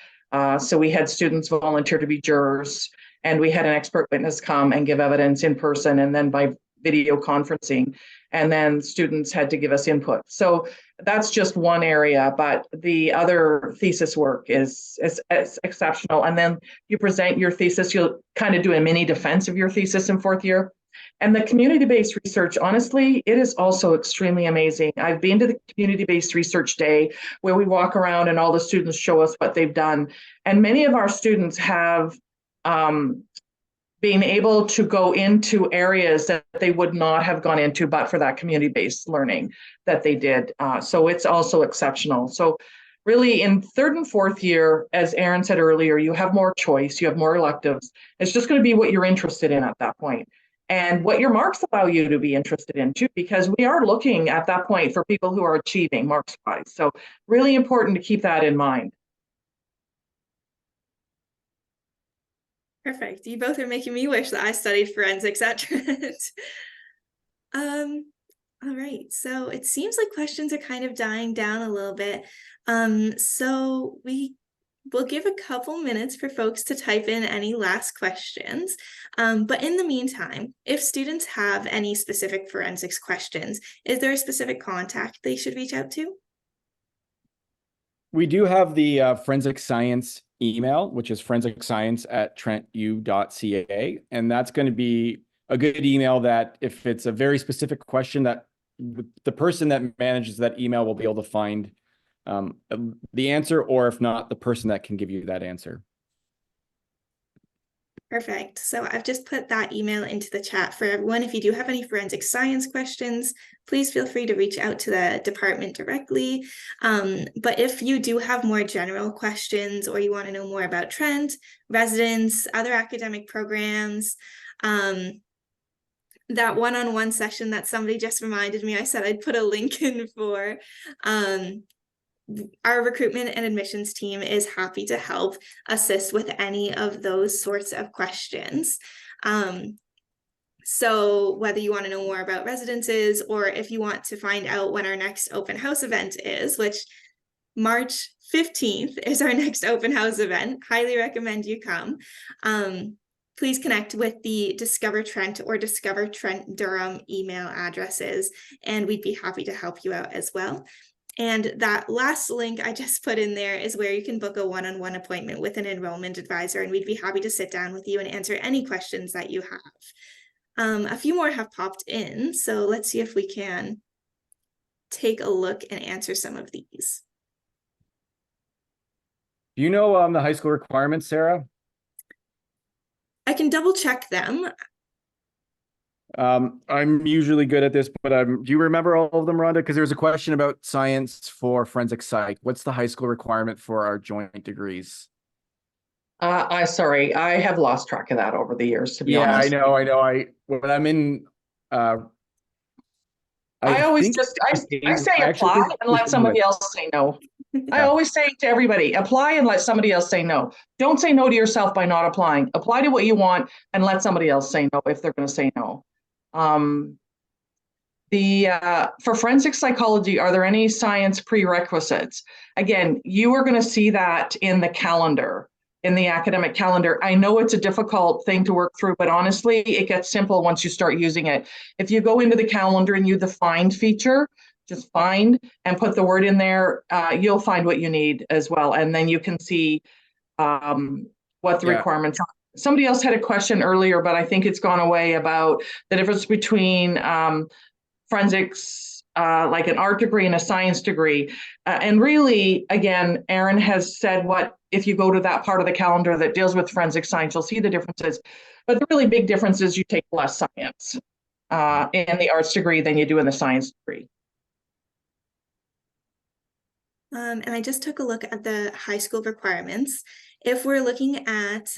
So we had students volunteer to be jurors, and we had an expert witness come and give evidence in person and then by video conferencing. And then students had to give us input. So that's just one area, but the other thesis work is exceptional. And then you present your thesis, you'll kind of do a mini defense of your thesis in fourth year. And the community-based research, honestly, it is also extremely amazing. I've been to the community-based research day where we walk around and all the students show us what they've done. And many of our students have being able to go into areas that they would not have gone into but for that community-based learning that they did. So it's also exceptional. So really in third and fourth year, as Aaron said earlier, you have more choice, you have more electives. It's just going to be what you're interested in at that point and what your marks allow you to be interested in too, because we are looking at that point for people who are achieving marks-wise. So really important to keep that in mind. Perfect. You both are making me wish that I studied forensics at Trent. All right. So it seems like questions are kind of dying down a little bit. So we'll give a couple minutes for folks to type in any last questions. But in the meantime, if students have any specific forensics questions, is there a specific contact they should reach out to? We do have the forensic science email, which is forensicscience@trentu.ca. And that's going to be a good email that if it's a very specific question that the person that manages that email will be able to find the answer, or if not, the person that can give you that answer. Perfect. So I've just put that email into the chat for everyone. If you do have any forensic science questions, please feel free to reach out to the department directly. But if you do have more general questions or you want to know more about Trent, residents, other academic programs, that one-on-one session that somebody just reminded me, I said I'd put a link in for, our recruitment and admissions team is happy to help assist with any of those sorts of questions. So whether you want to know more about residences or if you want to find out when our next open house event is, which March 15th is our next open house event, highly recommend you come. Please connect with the Discover Trent or Discover Trent Durham email addresses, and we'd be happy to help you out as well. And that last link I just put in there is where you can book a one-on-one appointment with an enrollment advisor, and we'd be happy to sit down with you and answer any questions that you have. A few more have popped in, so let's see if we can take a look and answer some of these. Do you know the high school requirements, Sarah? I can double check them. I'm usually good at this, but do you remember all of them, Rhonda? Because there's a question about science for forensic psych. What's the high school requirement for our joint degrees? Sorry, I have lost track of that over the years, to be honest. I know. When I'm in, I always say apply and let somebody else say no. Yeah. I always say to everybody, apply and let somebody else say no. Don't say no to yourself by not applying. Apply to what you want and let somebody else say no if they're going to say no. For forensic psychology, are there any science prerequisites? Again, you are going to see that in the calendar, in the academic calendar. I know it's a difficult thing to work through, but honestly, it gets simple once you start using it. If you go into the calendar and use the find feature, just find and put the word in there, you'll find what you need as well. And then you can see what the requirements are. Somebody else had a question earlier, but I think it's gone away, about the difference between forensics, like an art degree and a science degree. And really, again, Aaron has said if you go to that part of the calendar that deals with forensic science, you'll see the differences. But the really big difference is you take less science in the arts degree than you do in the science degree. And I just took a look at the high school requirements. If we're looking at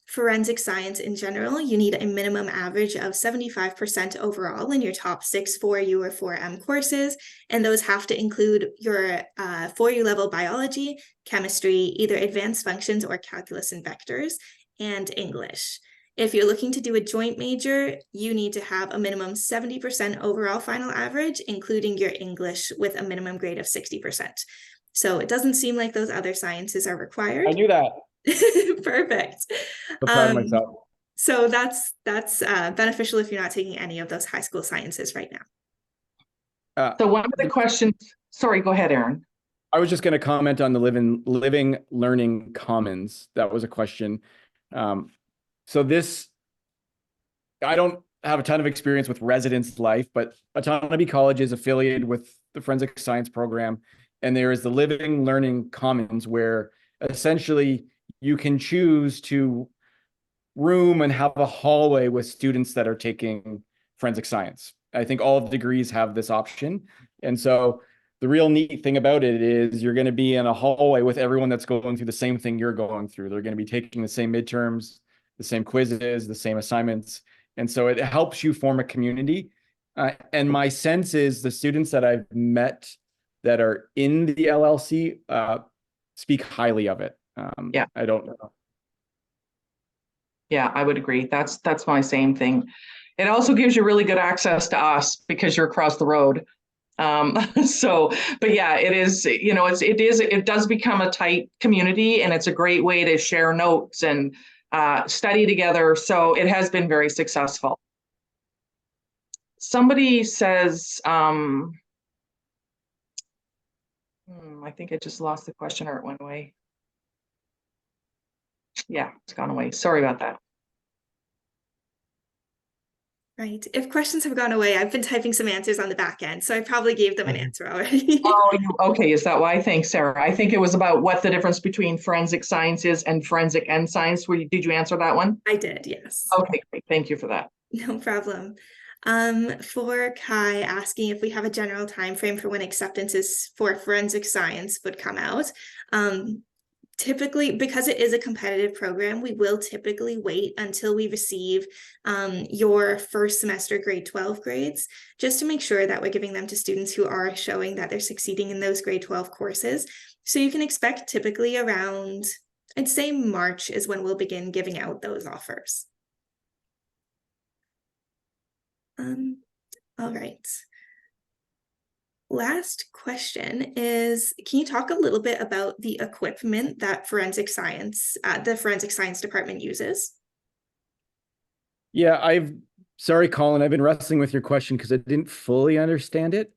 forensic science in general, you need a minimum average of 75% overall in your top 6 4U or 4M courses, and those have to include your 4U level biology, chemistry, either advanced functions or calculus and vectors, and English. If you're looking to do a joint major, you need to have a minimum 70% overall final average, including your English with a minimum grade of 60%. So it doesn't seem like those other sciences are required. I knew that. Perfect. So proud of myself. So that's beneficial if you're not taking any of those high school sciences right now. So one of the questions, sorry, go ahead, Aaron. I was just going to comment on the living learning commons. That was a question. So this, I don't have a ton of experience with residence life, but Autonomy College is affiliated with the Forensic Science program. And there is the Living Learning Commons, where essentially you can choose to room and have a hallway with students that are taking forensic science. I think all of the degrees have this option. And so the real neat thing about it is you're going to be in a hallway with everyone that's going through the same thing you're going through. They're going to be taking the same midterms, the same quizzes, the same assignments. And so it helps you form a community. And my sense is the students that I've met that are in the LLC speak highly of it. Yeah. I don't know. Yeah, I would agree. That's my same thing. It also gives you really good access to us because you're across the road. But yeah, it is, it does become a tight community, and it's a great way to share notes and study together. So it has been very successful. Somebody says, I think I just lost the question, or it went away. Yeah, it's gone away. Sorry about that. Right. If questions have gone away, I've been typing some answers on the back end, so I probably gave them an answer already. Okay. Is that why? Thanks, Sarah. I think it was about what the difference between forensic science is and forensic end science. Did you answer that one? I did, yes. Okay, great. Thank you for that. No problem. For Kai asking if we have a general time frame for when acceptances for forensic science would come out. Typically, because it is a competitive program, we will typically wait until we receive your first semester grade 12 grades, just to make sure that we're giving them to students who are showing that they're succeeding in those grade 12 courses. So you can expect typically around, I'd say March is when we'll begin giving out those offers. All right. Last question is, can you talk a little bit about the equipment that the forensic science department uses? Yeah, sorry, Colin, I've been wrestling with your question because I didn't fully understand it.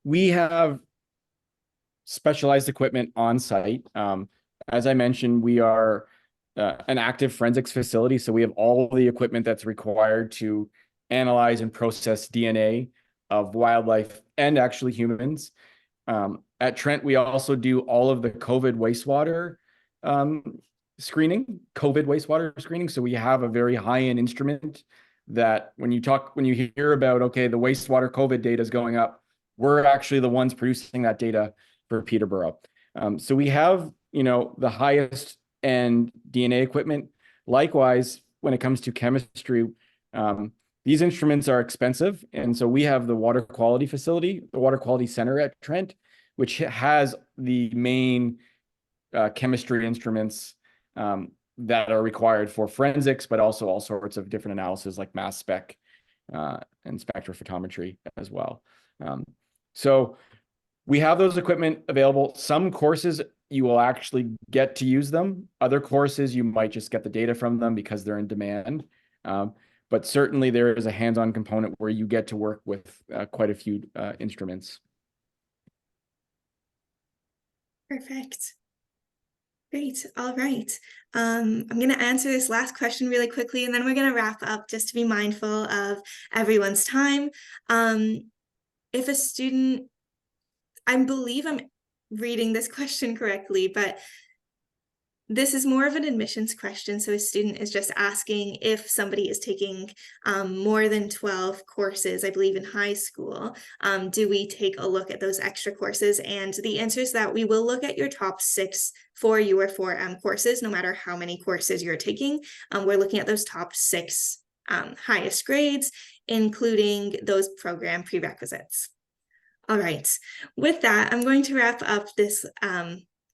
We have specialized equipment on site. As I mentioned, we are an active forensics facility, so we have all the equipment that's required to analyze and process DNA of wildlife and actually humans. At Trent, we also do all of the COVID wastewater screening. So we have a very high-end instrument that when you hear about, okay, the wastewater COVID data is going up, we're actually the ones producing that data for Peterborough. So we have, the highest end DNA equipment. Likewise, when it comes to chemistry, these instruments are expensive. And so we have the water quality facility, the water quality center at Trent, which has the main chemistry instruments that are required for forensics, but also all sorts of different analysis like mass spec and spectrophotometry as well. So we have those equipment available. Some courses you will actually get to use them. Other courses you might just get the data from them because they're in demand. But certainly there is a hands-on component where you get to work with quite a few instruments. Perfect. Great. All right. I'm going to answer this last question really quickly, and then we're going to wrap up just to be mindful of everyone's time. If a student, I believe I'm reading this question correctly, but this is more of an admissions question. So a student is just asking if somebody is taking more than 12 courses, I believe in high school, do we take a look at those extra courses? And the answer is that we will look at your top 6 for your 4M courses, no matter how many courses you're taking. We're looking at those top 6 highest grades, including those program prerequisites. All right, with that, I'm going to wrap up this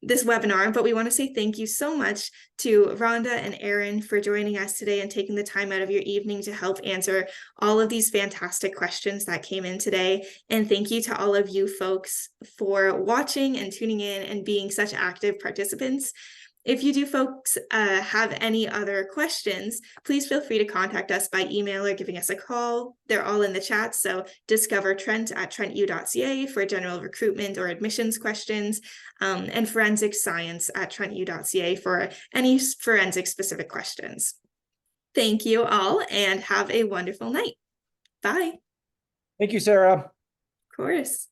this webinar, but we want to say thank you so much to Rhonda and Aaron for joining us today and taking the time out of your evening to help answer all of these fantastic questions that came in today. And thank you to all of you folks for watching and tuning in and being such active participants. If you do folks have any other questions, please feel free to contact us by email or giving us a call. They're all in the chat. So discover Trent at trentu.ca for general recruitment or admissions questions, and forensic science at trentu.ca for any forensic specific questions. Thank you all and have a wonderful night. Bye. Thank you, Sarah. Of course.